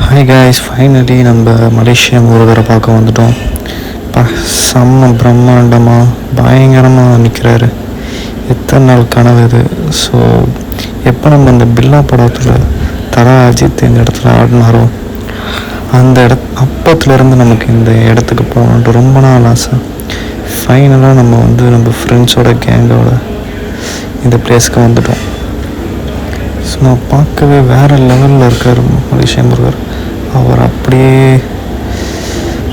Hi guys, finally நம்ம Malaysia முருகரை பார்க்க வந்துட்டோம். செம்ம பிரம்மாண்டமாக பயங்கரமாக நிற்கிறாரு. எத்தனை நாள் கனவு இது. ஸோ எப்போ நம்ம இந்த பில்லா படத்தில் தலா அஜித் இந்த இடத்துல ஆடினாரோ அந்த அப்பத்துலேருந்து நமக்கு இந்த இடத்துக்கு போகணுன்ட்டு ரொம்ப நாள் ஆசை. ஃபைனலாக நம்ம ஃப்ரெண்ட்ஸோட கேங்கோட இந்த பிளேஸ்க்கு வந்துட்டோம். ஸோ பார்க்கவே வேறு லெவலில் இருக்கார் மலேசியா முருகர். அவர் அப்படியே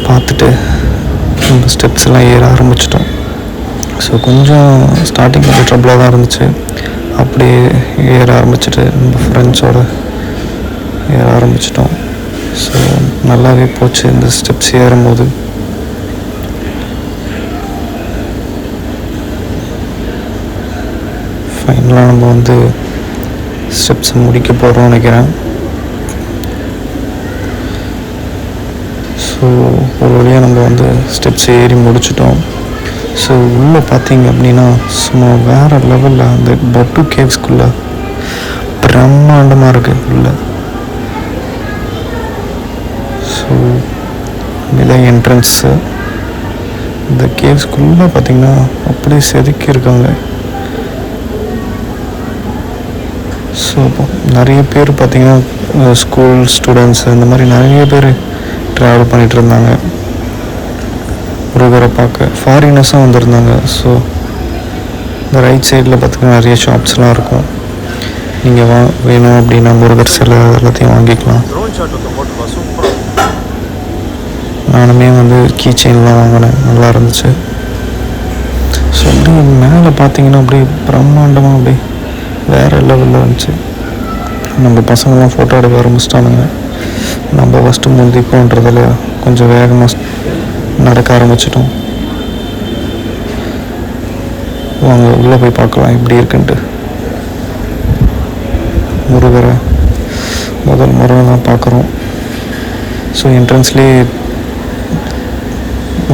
பார்த்துட்டு நம்ம ஸ்டெப்ஸ் எல்லாம் ஏற ஆரம்பிச்சிட்டோம். ஸோ கொஞ்சம் ஸ்டார்டிங் கொஞ்சம் ட்ரபிளாக தான் இருந்துச்சு. அப்படியே ஏற ஆரம்பிச்சிட்டு நம்ம ஃப்ரெண்ட்ஸோட ஏற ஆரம்பிச்சிட்டோம். ஸோ நல்லாவே போச்சு இந்த ஸ்டெப்ஸ் ஏறும்போது. ஃபைனலாக நம்ம ஸ்டெப்ஸை முடிக்க போகிறோம்னு நினைக்கிறேன். ஸோ ஒரு வழியாக நம்ம ஸ்டெப்ஸ் ஏறி முடிச்சிட்டோம். ஸோ உள்ளே பார்த்தீங்க அப்படின்னா சும்மா வேறு லெவலில் அந்த பட்டு கேவ்ஸ்குள்ளே பிரம்மாண்டமாக இருக்குது உள்ளே. ஸோ இதுதான் என்ட்ரன்ஸு. இந்த கேவ்ஸ்குள்ளே பார்த்திங்கன்னா அப்படியே செதுக்கியிருக்காங்க. ஸோ நிறைய பேர் பார்த்திங்கன்னா ஸ்கூல் ஸ்டூடெண்ட்ஸு இந்த மாதிரி நிறைய பேர் ட்ராவல் பண்ணிகிட்டு இருந்தாங்க முருகரை பார்க்க. ஃபாரினர்ஸும் வந்திருந்தாங்க. ஸோ இந்த ரைட் சைடில் பார்த்திங்கன்னா நிறைய ஷாப்ஸ்லாம் இருக்கும். நீங்கள் வேணும் அப்படின்னா முருகர் சிலை எல்லாத்தையும் வாங்கிக்கலாம். நானுமே கீ செயின்லாம் வாங்கினேன், நல்லா இருந்துச்சு. ஸோ அப்படியே மேலே பார்த்தீங்கன்னா அப்படியே பிரம்மாண்டமாக அப்படியே வேறு லெவலில் இருந்துச்சு. நம்ம பசங்களாம் ஃபோட்டோ எடுக்க ஆரம்பிச்சிட்டானுங்க. நம்ம ஃபஸ்ட்டு முந்திப்போன்றதில் கொஞ்சம் வேகமாக நடக்க ஆரம்பிச்சிட்டோம். வாங்க உள்ளே போய் பார்க்கலாம் எப்படி இருக்குன்ட்டு. முருகரை முதல் முறை தான் பார்க்குறோம். ஸோ என்ட்ரன்ஸ்லேயே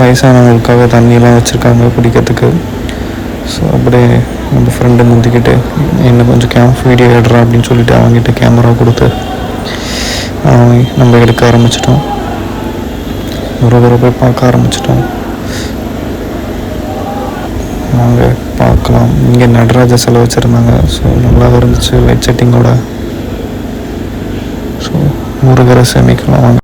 வயசானவங்களுக்காக தண்ணியெல்லாம் வச்சுருக்காங்க குடிக்கிறதுக்கு. ஸோ அப்படியே நம்ம ஃப்ரெண்டு முந்திக்கிட்டு என்ன கொஞ்சம் வீடியோ எடுறா அப்படின்னு சொல்லிட்டு அவங்ககிட்ட கேமரா கொடுத்து நம்ம எடுக்க ஆரம்பிச்சிட்டோம். முருகரை போய் பார்க்க ஆரம்பிச்சிட்டோம். நாங்கள் பார்க்கலாம். இங்கே நடராஜ சிலை வச்சுருந்தாங்க. ஸோ நல்லா இருந்துச்சு லைட் செட்டிங்கோட. ஸோ முருகரை சேமிக்கலாம் வாங்க.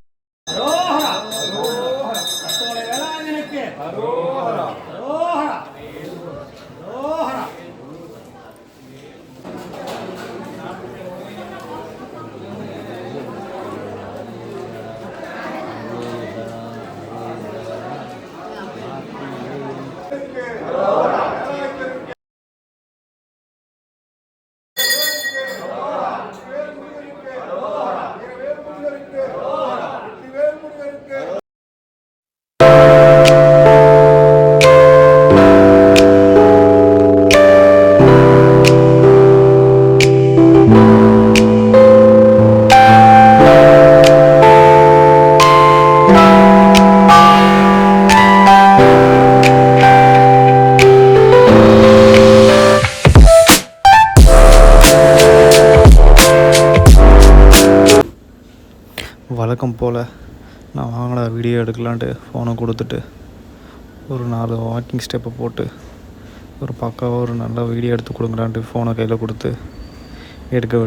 வழக்கம் போல் நான் வாங்கின வீடியோ எடுக்கலான்ட்டு ஃபோனை கொடுத்துட்டு ஒரு 4 வாக்கிங் ஸ்டெப்பை போட்டு ஒரு பக்காவாக ஒரு நல்ல வீடியோ எடுத்து கொடுங்கலான்ட்டு ஃபோனை கையில் கொடுத்து எடுக்க